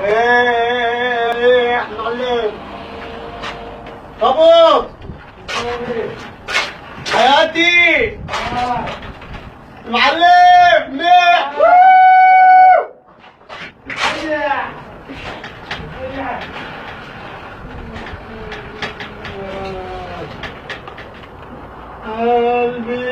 ايه احنا معلم. طبق حياتي معلم ميح. قلبي